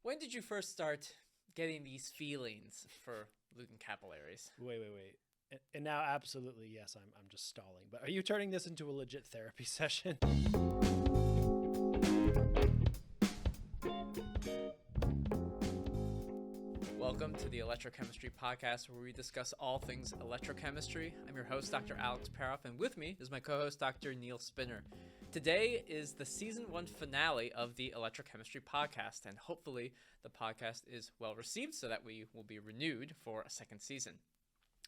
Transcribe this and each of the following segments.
When did you first start getting these feelings for Lucan capillaries? Wait. And now, absolutely, yes, I'm just stalling. But are you turning this into a legit therapy session? Welcome to the Electrochemistry Podcast, where we discuss all things electrochemistry. I'm your host, Dr. Alex Paroff, and with me is my co-host, Dr. Neil Spinner. Today is the Season 1 finale of the Electrochemistry Podcast, and hopefully the podcast is well received so that we will be renewed for a second season.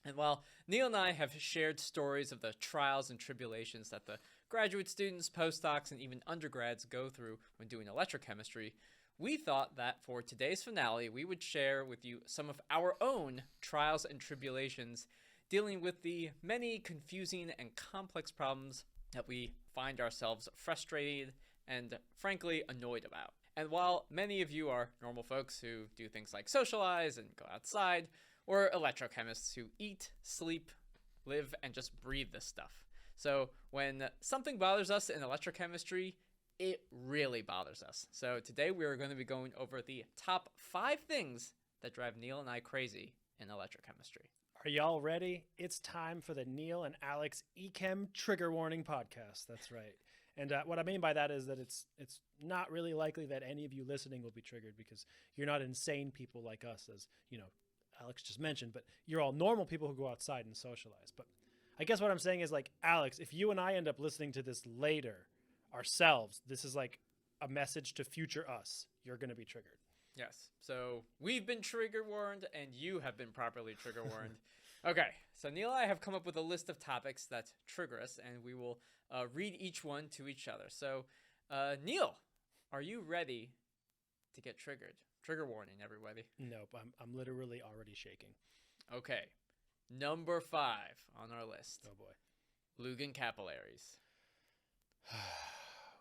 And while Neil and I have shared stories of the trials and tribulations that the graduate students, postdocs, and even undergrads go through when doing electrochemistry, we thought that for today's finale, we would share with you some of our own trials and tribulations dealing with the many confusing and complex problems that we find ourselves frustrated and, frankly, annoyed about. And while many of you are normal folks who do things like socialize and go outside, we're electrochemists who eat, sleep, live, and just breathe this stuff. So when something bothers us in electrochemistry, it really bothers us. So today we are going to be going over the top 5 things that drive Neil and I crazy in electrochemistry. Are y'all ready? It's time for the Neil and Alex Echem Trigger Warning Podcast. That's right. And what I mean by that is that it's not really likely that any of you listening will be triggered because you're not insane people like us, as you know, Alex just mentioned, but you're all normal people who go outside and socialize. But I guess what I'm saying is, like, Alex, if you and I end up listening to this later ourselves, this is like a message to future us. You're going to be triggered. Yes. So we've been trigger warned and you have been properly trigger warned. Okay. So Neil and I have come up with a list of topics that trigger us, and we will read each one to each other. So Neil, are you ready to get triggered? Trigger warning, everybody. Nope. I'm literally already shaking. Okay. Number 5 on our list. Oh boy. Lucan capillaries.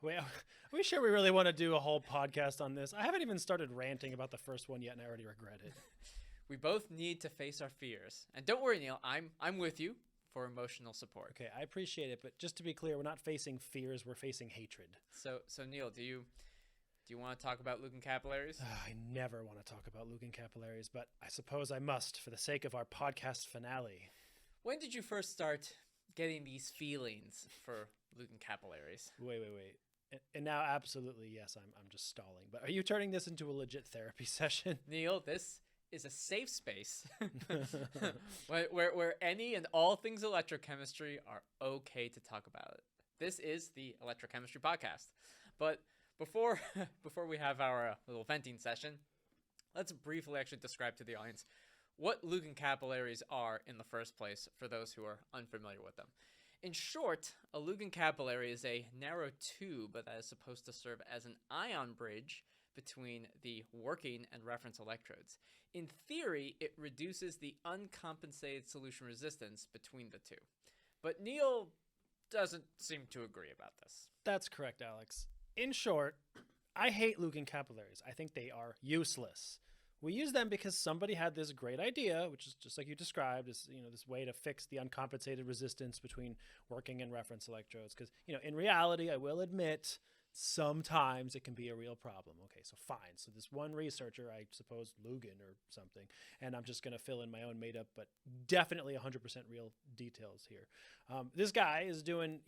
Wait, are we sure we really want to do a whole podcast on this? I haven't even started ranting about the first one yet, and I already regret it. We both need to face our fears. And don't worry, Neil, I'm with you for emotional support. Okay, I appreciate it, but just to be clear, we're not facing fears, we're facing hatred. So Neil, do you want to talk about Lucan capillaries? I never want to talk about Lucan capillaries, but I suppose I must for the sake of our podcast finale. When did you first start getting these feelings for Lucan capillaries? Wait. And now, absolutely, yes, I'm just stalling. But are you turning this into a legit therapy session? Neil, this is a safe space where any and all things electrochemistry are okay to talk about it. This is the Electrochemistry Podcast. But before we have our little venting session, let's briefly actually describe to the audience what Lucan capillaries are in the first place for those who are unfamiliar with them. In short, a Lucan capillary is a narrow tube that is supposed to serve as an ion bridge between the working and reference electrodes. In theory, it reduces the uncompensated solution resistance between the two. But Neil doesn't seem to agree about this. That's correct, Alex. In short, I hate Lucan capillaries. I think they are useless. We use them because somebody had this great idea, which is just like you described, is this way to fix the uncompensated resistance between working and reference electrodes. Because in reality, I will admit, sometimes it can be a real problem. Okay, so fine. So this one researcher, I suppose Lugan or something, and I'm just going to fill in my own made up, but definitely 100% real details here. This guy is doing,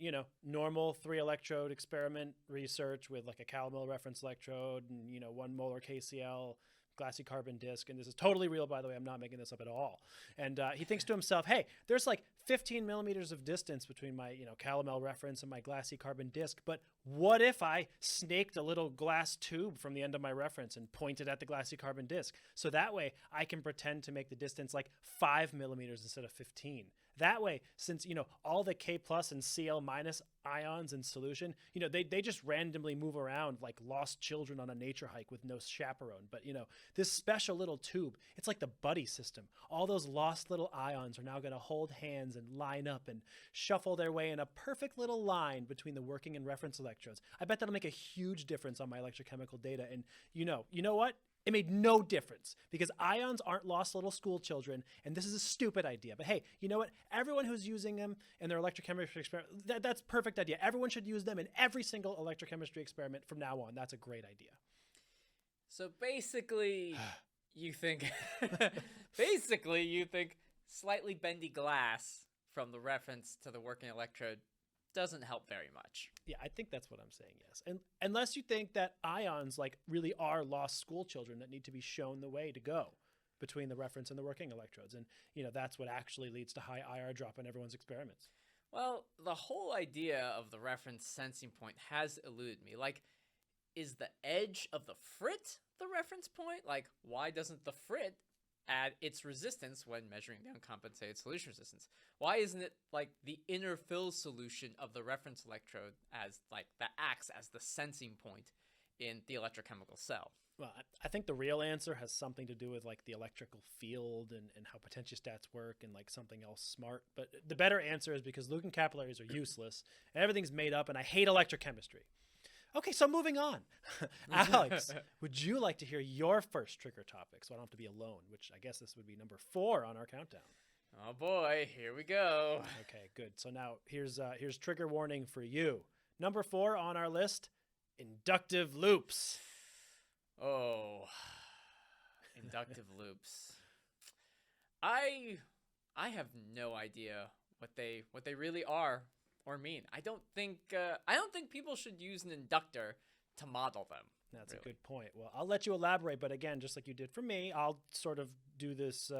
normal 3-electrode experiment research with like a calomel reference electrode and, 1 molar KCl glassy carbon disc, and this is totally real, by the way. I'm not making this up at all. And he thinks to himself, hey, there's like 15 millimeters of distance between my calomel reference and my glassy carbon disc, but what if I snaked a little glass tube from the end of my reference and pointed at the glassy carbon disc? So that way I can pretend to make the distance like 5 millimeters instead of 15. That way, since all the K plus and Cl minus ions in solution, they just randomly move around like lost children on a nature hike with no chaperone. But this special little tube, it's like the buddy system. All those lost little ions are now going to hold hands and line up and shuffle their way in a perfect little line between the working and reference electrodes. I bet that'll make a huge difference on my electrochemical data. And you know what? It made no difference because ions aren't lost little school children, and this is a stupid idea. But hey, you know what? Everyone who's using them in their electrochemistry experiment, that's a perfect idea. Everyone should use them in every single electrochemistry experiment from now on. That's a great idea. So basically, you think basically you think slightly bendy glass from the reference to the working electrode doesn't help very much. Yeah, I think that's what I'm saying, yes. And unless you think that ions like really are lost school children that need to be shown the way to go between the reference and the working electrodes. And, that's what actually leads to high IR drop in everyone's experiments. Well, the whole idea of the reference sensing point has eluded me. Like, is the edge of the frit the reference point? Like, why doesn't the frit add its resistance when measuring the uncompensated solution resistance? Why isn't it like the inner fill solution of the reference electrode as like that acts as the sensing point in the electrochemical cell? Well, I think the real answer has something to do with like the electrical field and how potentiostats work and like something else smart. But the better answer is because Lucan capillaries are useless and everything's made up and I hate electrochemistry. Okay, so moving on. Alex, would you like to hear your first trigger topic so I don't have to be alone, which I guess this would be number 4 on our countdown. Oh boy, here we go. Okay, good. So now here's trigger warning for you. Number 4 on our list, inductive loops. Oh, inductive loops. I have no idea what they really are or mean. I don't think people should use an inductor to model them. That's really a good point. Well, I'll let you elaborate, but again, just like you did for me, I'll sort of do this.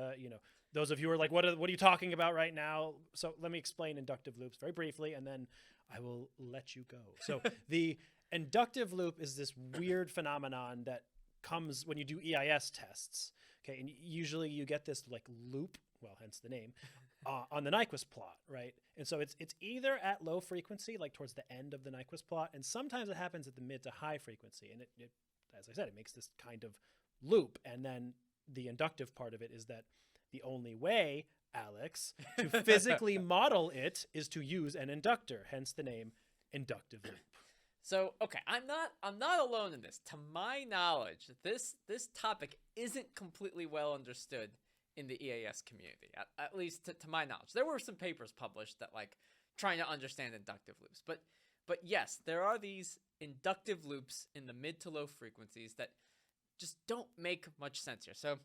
Those of you who are like, what are you talking about right now? So let me explain inductive loops very briefly, and then I will let you go. So the inductive loop is this weird phenomenon that comes when you do EIS tests. Okay, and usually you get this like loop, well, hence the name, on the Nyquist plot, right? And so it's either at low frequency, like towards the end of the Nyquist plot, and sometimes it happens at the mid to high frequency. And it as I said, it makes this kind of loop. And then the inductive part of it is that the only way, Alex, to physically model it is to use an inductor, hence the name inductive loop. So, okay, I'm not alone in this. To my knowledge, this topic isn't completely well understood in the EAS community, at least to my knowledge. There were some papers published that like trying to understand inductive loops, but yes, there are these inductive loops in the mid to low frequencies that just don't make much sense here. So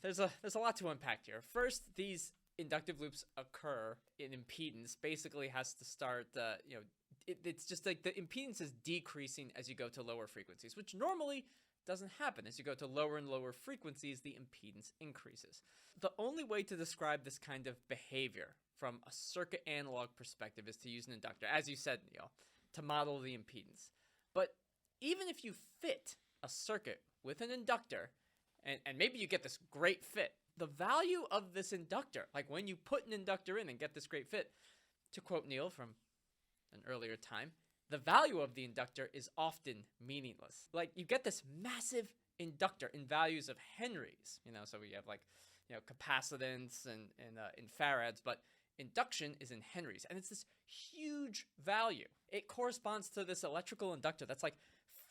there's a lot to unpack here. First, these inductive loops occur in impedance. Basically, has to start. It's just like the impedance is decreasing as you go to lower frequencies, which normally doesn't happen. As you go to lower and lower frequencies, the impedance increases. The only way to describe this kind of behavior from a circuit analog perspective is to use an inductor, as you said, Neil, to model the impedance. But even if you fit a circuit with an inductor, and maybe you get this great fit, the value of this inductor, like when you put an inductor in and get this great fit, to quote Neil from an earlier time, the value of the inductor is often meaningless. Like you get this massive inductor in values of henries, so we have like, capacitance and in farads, but induction is in henries, and it's this huge value. It corresponds to this electrical inductor that's like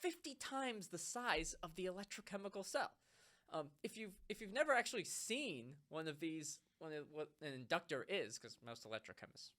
50 times the size of the electrochemical cell. If you've never actually seen one of these, what an inductor is, because most electrochemists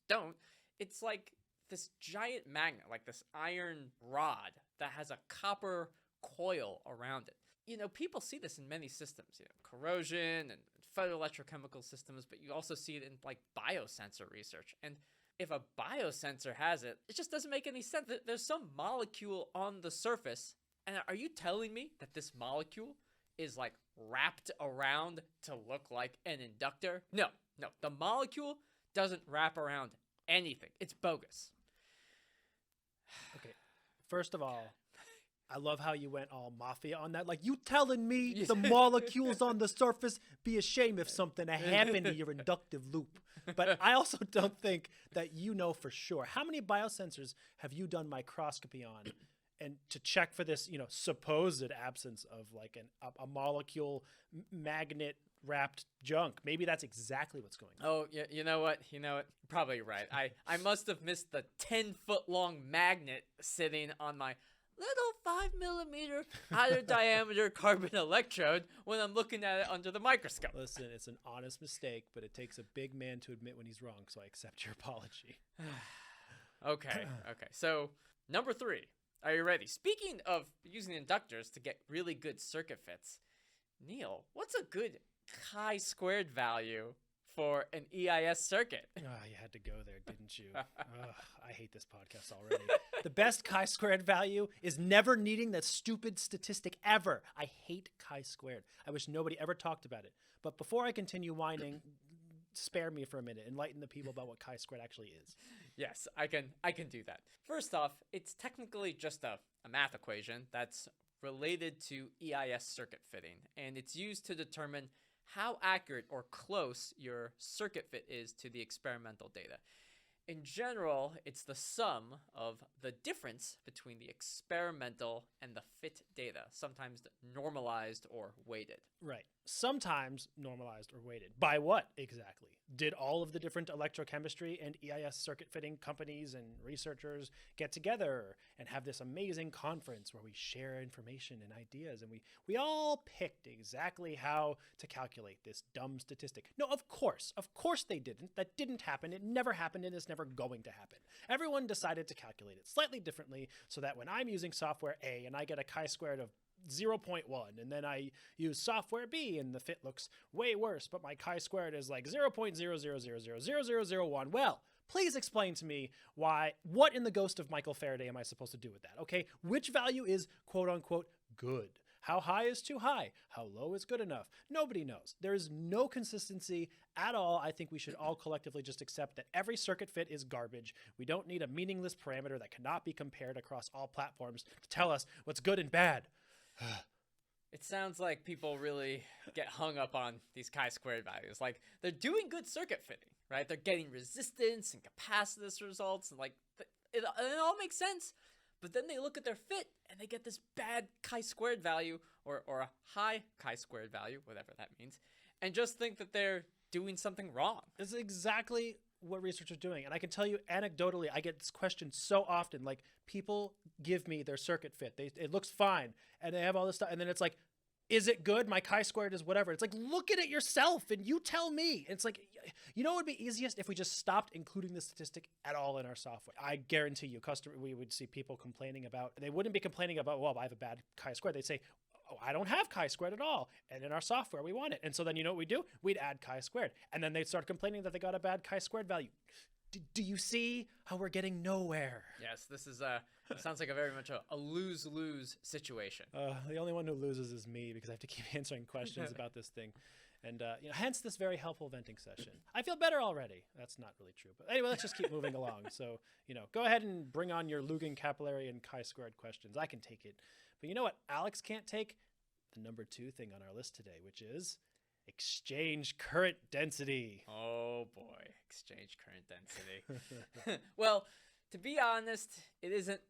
don't, it's like this giant magnet, like this iron rod that has a copper coil around it. People see this in many systems, corrosion and photoelectrochemical systems, but you also see it in like biosensor research. And if a biosensor has it, it just doesn't make any sense. There's some molecule on the surface, and are you telling me that this molecule is like wrapped around to look like an inductor? No, the molecule doesn't wrap around anything. It's bogus. Okay, first of all, I love how you went all mafia on that. Like, you telling me the molecules on the surface, be a shame if something happened to your inductive loop. But I also don't think that you know for sure. How many biosensors have you done microscopy on and to check for this, supposed absence of like a molecule magnet wrapped junk? Maybe that's exactly what's going on. Oh, yeah, you know what? You're probably right. I must have missed the 10-foot long magnet sitting on my little 5mm higher diameter carbon electrode when I'm looking at it under the microscope. Listen, it's an honest mistake, but it takes a big man to admit when he's wrong, so I accept your apology. Okay. So, number 3. Are you ready? Speaking of using inductors to get really good circuit fits, Neil, what's a good chi-squared value for an EIS circuit? Ah, you had to go there, didn't you? Ugh, I hate this podcast already. The best chi-squared value is never needing that stupid statistic ever. I hate chi-squared. I wish nobody ever talked about it. But before I continue whining, spare me for a minute. Enlighten the people about what chi-squared actually is. Yes, I can do that. First off, it's technically just a math equation that's related to EIS circuit fitting, and it's used to determine how accurate or close your circuit fit is to the experimental data. In general, it's the sum of the difference between the experimental and the fit data, sometimes normalized or weighted. Right. Sometimes normalized or weighted. By what exactly? Did all of the different electrochemistry and EIS circuit fitting companies and researchers get together and have this amazing conference where we share information and ideas, and we all picked exactly how to calculate this dumb statistic? No, of course they didn't. That didn't happen. It never happened, and it's never going to happen. Everyone decided to calculate it slightly differently so that when I'm using software A and I get a chi-squared of 0.1, and then I use software B and the fit looks way worse, but my chi-squared is like 0.000000001. Well, please explain to me what in the ghost of Michael Faraday am I supposed to do with that? Okay, which value is quote unquote good? How high is too high? How low is good enough? Nobody knows. There is no consistency at all. I think we should all collectively just accept that every circuit fit is garbage. We don't need a meaningless parameter that cannot be compared across all platforms to tell us what's good and bad. It sounds like people really get hung up on these chi-squared values. Like, they're doing good circuit fitting, right? They're getting resistance and capacitance results, and like it all makes sense. But then they look at their fit and they get this bad chi-squared value or a high chi-squared value, whatever that means, and just think that they're doing something wrong. This is exactly what researchers are doing. And I can tell you anecdotally, I get this question so often. Like, people give me their circuit fit. It looks fine. And they have all this stuff. And then it's like, is it good? My chi-squared is whatever. It's like, look at it yourself and you tell me. It's like, you know, it would be easiest if we just stopped including the statistic at all in our software. I guarantee you, we would see people complaining about, they wouldn't be complaining about, well, I have a bad chi-squared. They'd say, oh, I don't have chi-squared at all. And in our software, we want it. And so then you know what we do? We'd add chi-squared. And then they'd start complaining that they got a bad chi-squared value. Do you see how we're getting nowhere? Yes, this is it sounds like a very much a lose-lose situation. The only one who loses is me, because I have to keep answering questions about this thing. And hence this very helpful venting session. I feel better already. That's not really true. But anyway, let's just keep moving along. So, go ahead and bring on your Lugan capillary and chi-squared questions. I can take it. But you know what Alex can't take? The number 2 thing on our list today, which is exchange current density. Oh boy, exchange current density. Well, to be honest, it isn't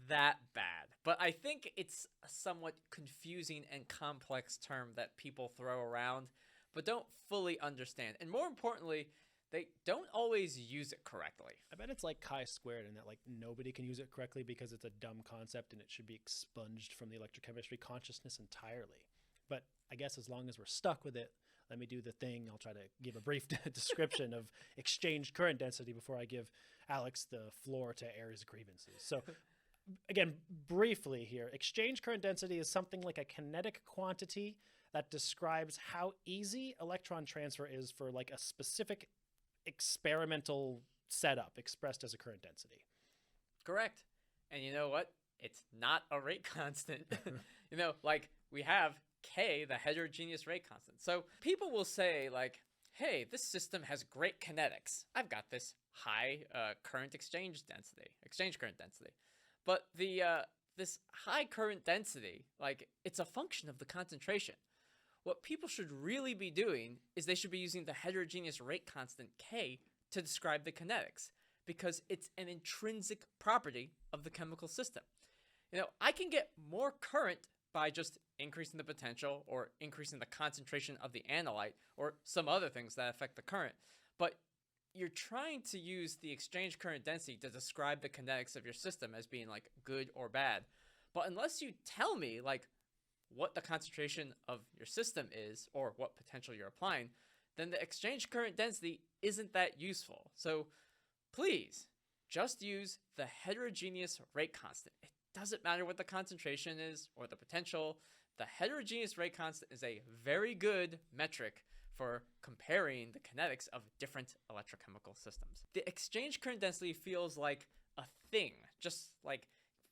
that bad, but I think it's a somewhat confusing and complex term that people throw around but don't fully understand. And more importantly, they don't always use it correctly. I bet it's like chi-squared, and that like nobody can use it correctly because it's a dumb concept and it should be expunged from the electrochemistry consciousness entirely. But I guess as long as we're stuck with it, let me do the thing. I'll try to give a brief description of exchange current density before I give Alex the floor to air his grievances. So again, briefly here, exchange current density is something like a kinetic quantity that describes how easy electron transfer is for like a specific experimental setup expressed as a current density. Correct. And you know what? It's not a rate constant. Like we have K, the heterogeneous rate constant. So people will say like, hey, this system has great kinetics. I've got this high current exchange current density. But this high current density, like, it's a function of the concentration. What people should really be doing is they should be using the heterogeneous rate constant K to describe the kinetics, because it's an intrinsic property of the chemical system. I can get more current by just increasing the potential or increasing the concentration of the analyte or some other things that affect the current. But you're trying to use the exchange current density to describe the kinetics of your system as being like good or bad. But unless you tell me like what the concentration of your system is or what potential you're applying, then the exchange current density isn't that useful. So please just use the heterogeneous rate constant. It doesn't matter what the concentration is or the potential, the heterogeneous rate constant is a very good metric for comparing the kinetics of different electrochemical systems. The exchange current density feels like a thing, just like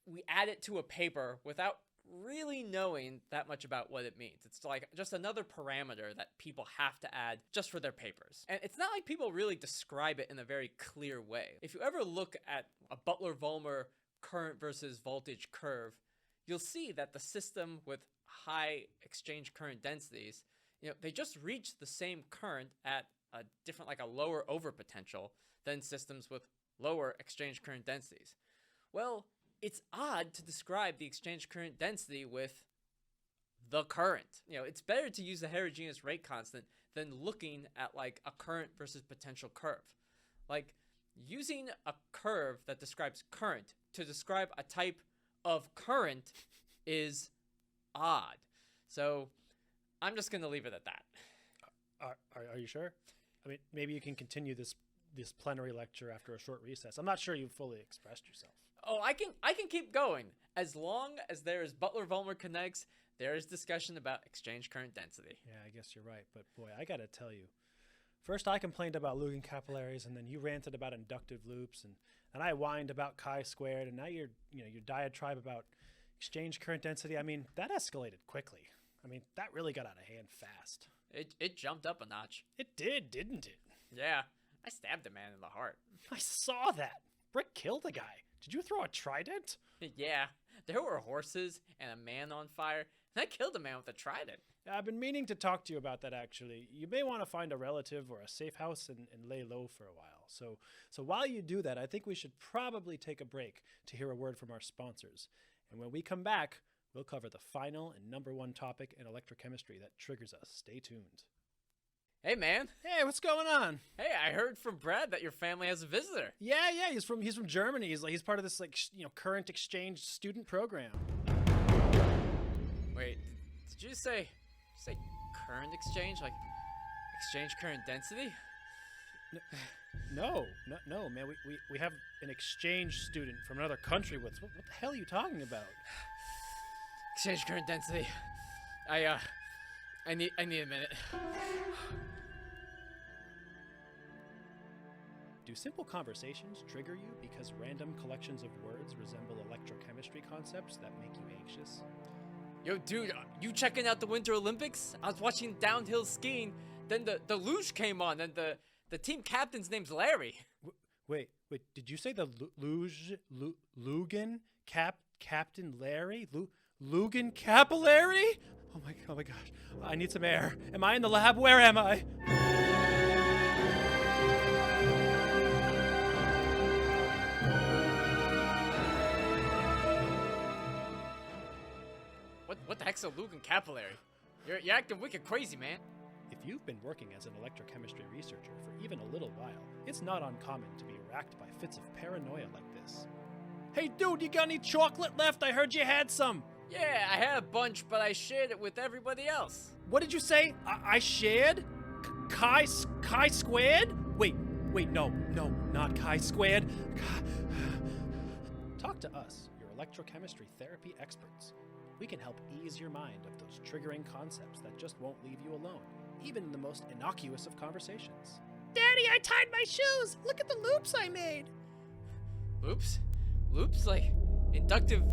we add it to a paper without really knowing that much about what it means. It's like just another parameter that people have to add just for their papers. And it's not like people really describe it in a very clear way. If you ever look at a Butler-Volmer current versus voltage curve, you'll see that the system with high exchange current densities, they just reach the same current at a different, like a lower overpotential than systems with lower exchange current densities. Well, it's odd to describe the exchange current density with the current. It's better to use the heterogeneous rate constant than looking at like a current versus potential curve. Like using a curve that describes current to describe a type of current is odd. So I'm just going to leave it at that. Are you sure? I mean, maybe you can continue this plenary lecture after a short recess. I'm not sure you've fully expressed yourself. Oh, I can keep going. As long as there is Butler-Volmer kinetics, there is discussion about exchange current density. Yeah, I guess you're right. But boy, I got to tell you, first I complained about Lugan capillaries, and then you ranted about inductive loops, and I whined about chi-squared, and now your diatribe about exchange current density. I mean, that escalated quickly. I mean, that really got out of hand fast. It jumped up a notch. It did, didn't it? Yeah, I stabbed a man in the heart. I saw that. Brick killed a guy. Did you throw a trident? Yeah, there were horses and a man on fire, and I killed a man with a trident. I've been meaning to talk to you about that, actually. You may want to find a relative or a safe house and lay low for a while. So while you do that, I think we should probably take a break to hear a word from our sponsors. And when we come back, we'll cover the final and number one topic in electrochemistry that triggers us. Stay tuned. Hey, man. Hey, what's going on? Hey, I heard from Brad that your family has a visitor. Yeah, he's from Germany. He's part of this current exchange student program. Wait, did you say current exchange, like exchange current density? No, man. We have an exchange student from another country with us. What the hell are you talking about? Exchange current density. I need a minute. Do simple conversations trigger you because random collections of words resemble electrochemistry concepts that make you anxious? Yo, dude, you checking out the Winter Olympics? I was watching downhill skiing, then the luge came on, and the team captain's name's Larry. Wait, did you say the Lugan Captain Larry? Lugan capillary? Oh my gosh, I need some air. Am I in the lab? Where am I? What the heck's a Lugan capillary? You're acting wicked crazy, man. If you've been working as an electrochemistry researcher for even a little while, it's not uncommon to be racked by fits of paranoia like this. Hey dude, you got any chocolate left? I heard you had some. Yeah, I had a bunch, but I shared it with everybody else. What did you say? I shared? Chi squared? Wait, no, not chi squared. Talk to us, your electrochemistry therapy experts. We can help ease your mind of those triggering concepts that just won't leave you alone, even in the most innocuous of conversations. Daddy, I tied my shoes! Look at the loops I made! Loops? Loops? Like inductive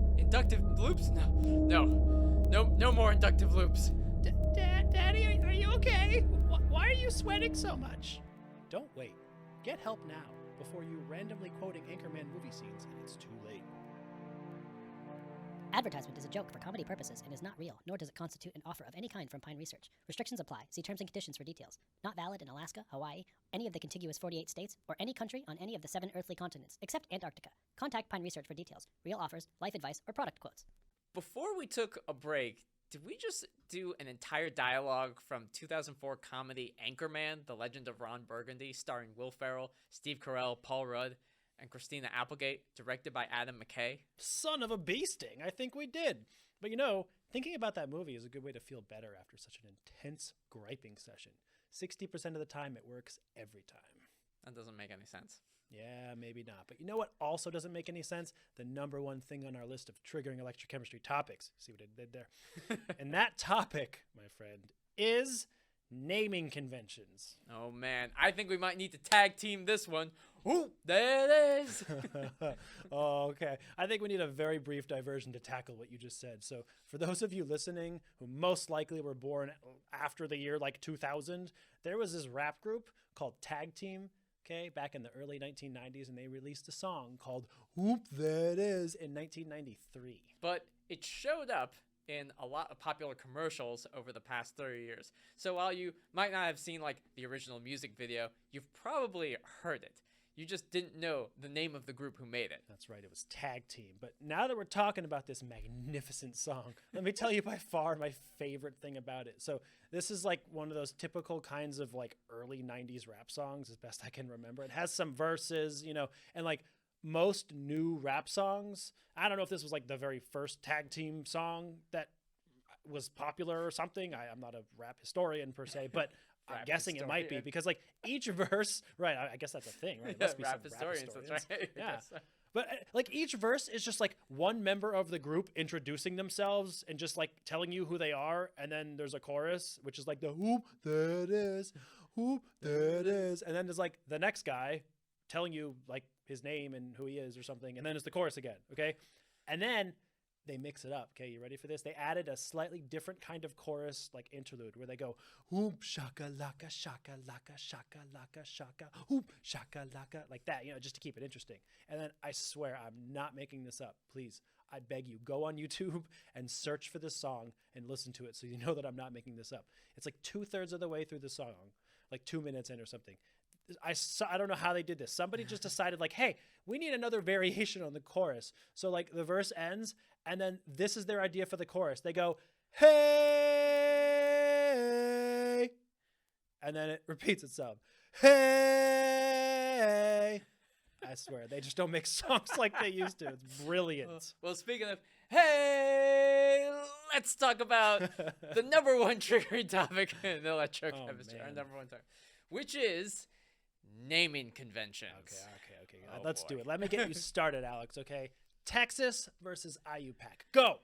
loops? No more inductive loops. Daddy, are you okay? Why are you sweating so much? Don't wait. Get help now, before you randomly quoting Anchorman movie scenes and it's too late. Advertisement is a joke for comedy purposes and is not real, nor does it constitute an offer of any kind from Pine Research. Restrictions apply. See terms and conditions for details. Not valid in Alaska, Hawaii, any of the contiguous 48 states, or any country on any of the 7 earthly continents, except Antarctica. Contact Pine Research for details, real offers, life advice, or product quotes. Before we took a break, did we just do an entire dialogue from 2004 comedy Anchorman, The Legend of Ron Burgundy, starring Will Ferrell, Steve Carell, Paul Rudd, and Christina Applegate, directed by Adam McKay? Son of a bee sting, I think we did. But thinking about that movie is a good way to feel better after such an intense griping session. 60% of the time it works every time. That doesn't make any sense. Yeah, maybe not. But you know what also doesn't make any sense? The number one thing on our list of triggering electrochemistry topics. See what I did there? And that topic, my friend, is naming conventions. Oh man, I think we might need to tag team this one. Ooh, there it is. Oh, okay. I think we need a very brief diversion to tackle what you just said. So, for those of you listening who most likely were born after the year like 2000, there was this rap group called Tag Team, okay, back in the early 1990s, and they released a song called Whoop, There It Is in 1993. But it showed up in a lot of popular commercials over the past 30 years. So while you might not have seen like the original music video, you've probably heard it. You just didn't know the name of the group who made it. That's right, it was Tag Team. But now that we're talking about this magnificent song, let me tell you by far my favorite thing about it. So this is like one of those typical kinds of like early 90s rap songs, as best I can remember. It has some verses, you know, and like most new rap songs, I don't know if this was like the very first Tag Team song that was popular or something. I'm not a rap historian per se, but I'm guessing it might be because like each verse, right? I guess that's a thing, right? It must be rap some historians, that's right. Yeah. But like each verse is just like one member of the group introducing themselves and just like telling you who they are. And then there's a chorus, which is like the whoop, there it is, whoop, there it is. And then there's like the next guy telling you like his name and who he is or something. And then it's the chorus again. Okay. And then they mix it up. Okay, you ready for this? They added a slightly different kind of chorus, like interlude, where they go, hoop, shaka, laka, shaka, laka, shaka, laka, shaka, hoop, shaka, laka, like that, you know, just to keep it interesting. And then I swear, I'm not making this up. Please, I beg you, go on YouTube and search for this song and listen to it so you know that I'm not making this up. It's like 2/3 of the way through the song, like 2 minutes in or something. I don't know how they did this. Somebody just decided like, hey, we need another variation on the chorus. So like the verse ends and then this is their idea for the chorus. They go, hey, and then it repeats itself. Hey, I swear, they just don't make songs like they used to. It's brilliant. Well, speaking of, hey, let's talk about the number one triggering topic in electrochemistry, our number one topic, which is naming conventions. Okay. Let's do it. Let me get you started, Alex, okay? Texas versus IUPAC. Go!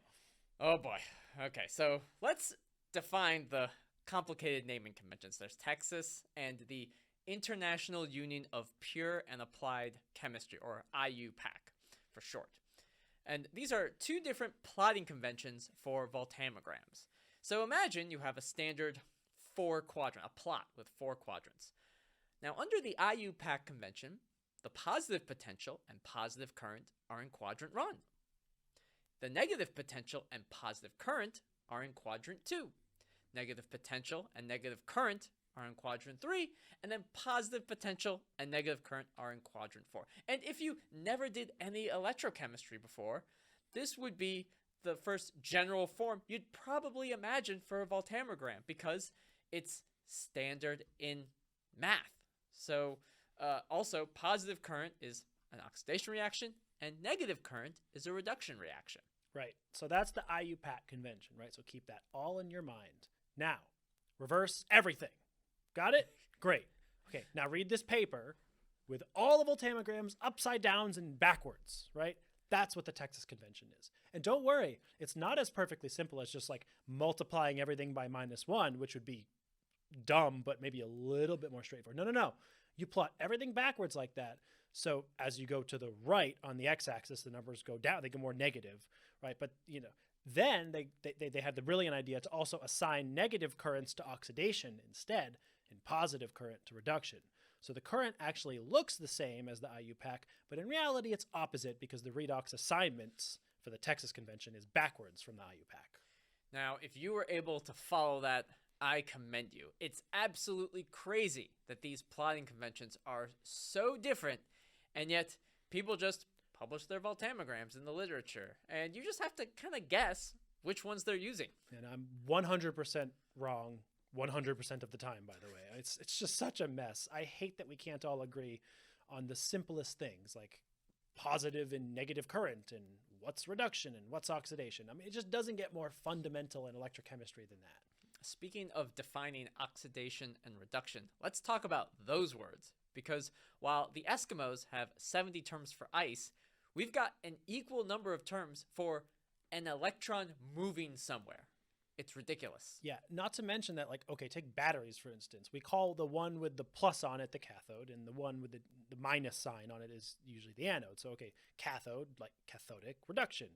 Oh, boy. Okay, so let's define the complicated naming conventions. There's Texas and the International Union of Pure and Applied Chemistry, or IUPAC for short. And these are two different plotting conventions for voltammograms. So imagine you have a standard a plot with 4 quadrants. Now, under the IUPAC convention, the positive potential and positive current are in quadrant 1. The negative potential and positive current are in quadrant 2. Negative potential and negative current are in quadrant 3, and then positive potential and negative current are in quadrant 4. And if you never did any electrochemistry before, this would be the first general form you'd probably imagine for a voltammogram because it's standard in math. So also positive current is an oxidation reaction and negative current is a reduction reaction. Right. So that's the IUPAC convention, right? So keep that all in your mind. Now, reverse everything. Got it? Great. Okay, now read this paper with all the voltammograms upside downs and backwards, right? That's what the Texas convention is. And don't worry, it's not as perfectly simple as just like multiplying everything by -1, which would be dumb, but maybe a little bit more straightforward. No. You plot everything backwards like that. So as you go to the right on the x-axis, the numbers go down. They go more negative, right? But, you know, then they had the brilliant idea to also assign negative currents to oxidation instead and positive current to reduction. So the current actually looks the same as the IUPAC, but in reality it's opposite because the redox assignments for the Texas convention is backwards from the IUPAC. Now, if you were able to follow that, I commend you. It's absolutely crazy that these plotting conventions are so different, and yet people just publish their voltammograms in the literature, and you just have to kind of guess which ones they're using. And I'm 100% wrong 100% of the time, by the way. It's just such a mess. I hate that we can't all agree on the simplest things like positive and negative current and what's reduction and what's oxidation. I mean, it just doesn't get more fundamental in electrochemistry than that. Speaking of defining oxidation and reduction, let's talk about those words because while the Eskimos have 70 terms for ice, we've got an equal number of terms for an electron moving somewhere. It's ridiculous. Yeah, not to mention that, like, okay, take batteries, for instance. We call the one with the plus on it the cathode, and the one with the minus sign on it is usually the anode. So, okay, cathode, like cathodic reduction.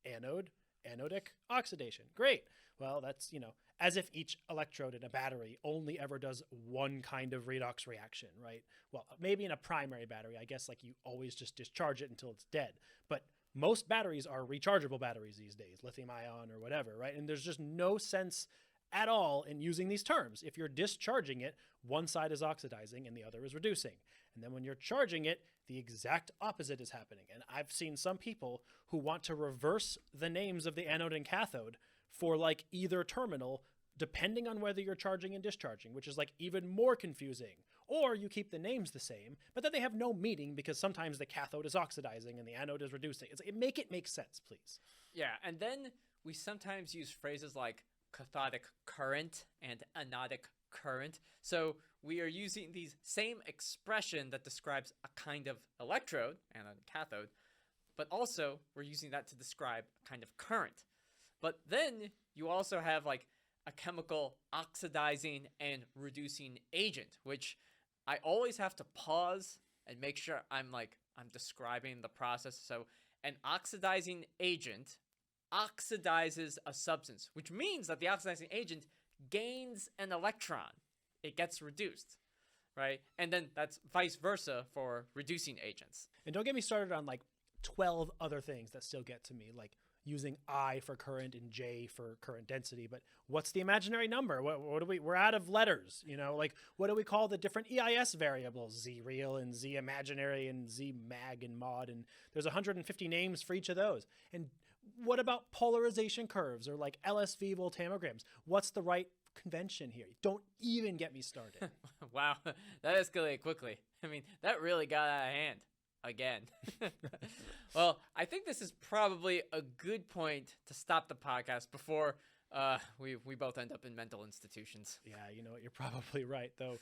Anode, anodic oxidation. Great. Well, that's, as if each electrode in a battery only ever does one kind of redox reaction, right? Well, maybe in a primary battery, I guess, like, you always just discharge it until it's dead. But most batteries are rechargeable batteries these days, lithium ion or whatever, right? And there's just no sense at all in using these terms. If you're discharging it, one side is oxidizing and the other is reducing. And then when you're charging it, the exact opposite is happening. And I've seen some people who want to reverse the names of the anode and cathode for like either terminal, depending on whether you're charging and discharging, which is like even more confusing. Or you keep the names the same, but then they have no meaning because sometimes the cathode is oxidizing and the anode is reducing. Make it make sense, please. Yeah, and then we sometimes use phrases like cathodic current and anodic current. So we are using these same expression that describes a kind of electrode, anode and cathode, but also we're using that to describe a kind of current. But then you also have like a chemical oxidizing and reducing agent, which I always have to pause and make sure I'm describing the process. So an oxidizing agent oxidizes a substance, which means that the oxidizing agent gains an electron. It gets reduced, right? And then that's vice versa for reducing agents. And don't get me started on like 12 other things that still get to me, like using I for current and J for current density. But what's the imaginary number? What do we're out of letters, like what do we call the different EIS variables? Z real and Z imaginary and Z mag and mod. And there's 150 names for each of those. And what about polarization curves or like LSV voltammograms? What's the right convention here? Don't even get me started. Wow, that escalated quickly. I mean, that really got out of hand. Again. Well, I think this is probably a good point to stop the podcast before we both end up in mental institutions. Yeah, you know what? You're probably right, though.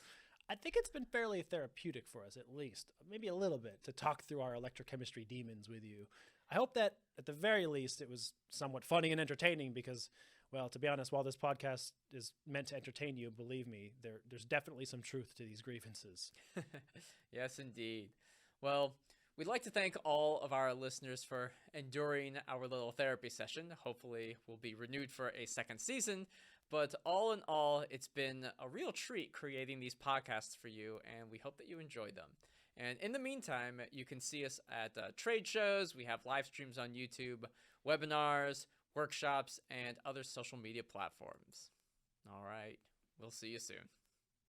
I think it's been fairly therapeutic for us, at least, maybe a little bit, to talk through our electrochemistry demons with you. I hope that, at the very least, it was somewhat funny and entertaining because, well, to be honest, while this podcast is meant to entertain you, believe me, there's definitely some truth to these grievances. Yes, indeed. Well, we'd like to thank all of our listeners for enduring our little therapy session. Hopefully, we'll be renewed for a second season. But all in all, it's been a real treat creating these podcasts for you, and we hope that you enjoy them. And in the meantime, you can see us at trade shows. We have live streams on YouTube, webinars, workshops, and other social media platforms. All right, we'll see you soon.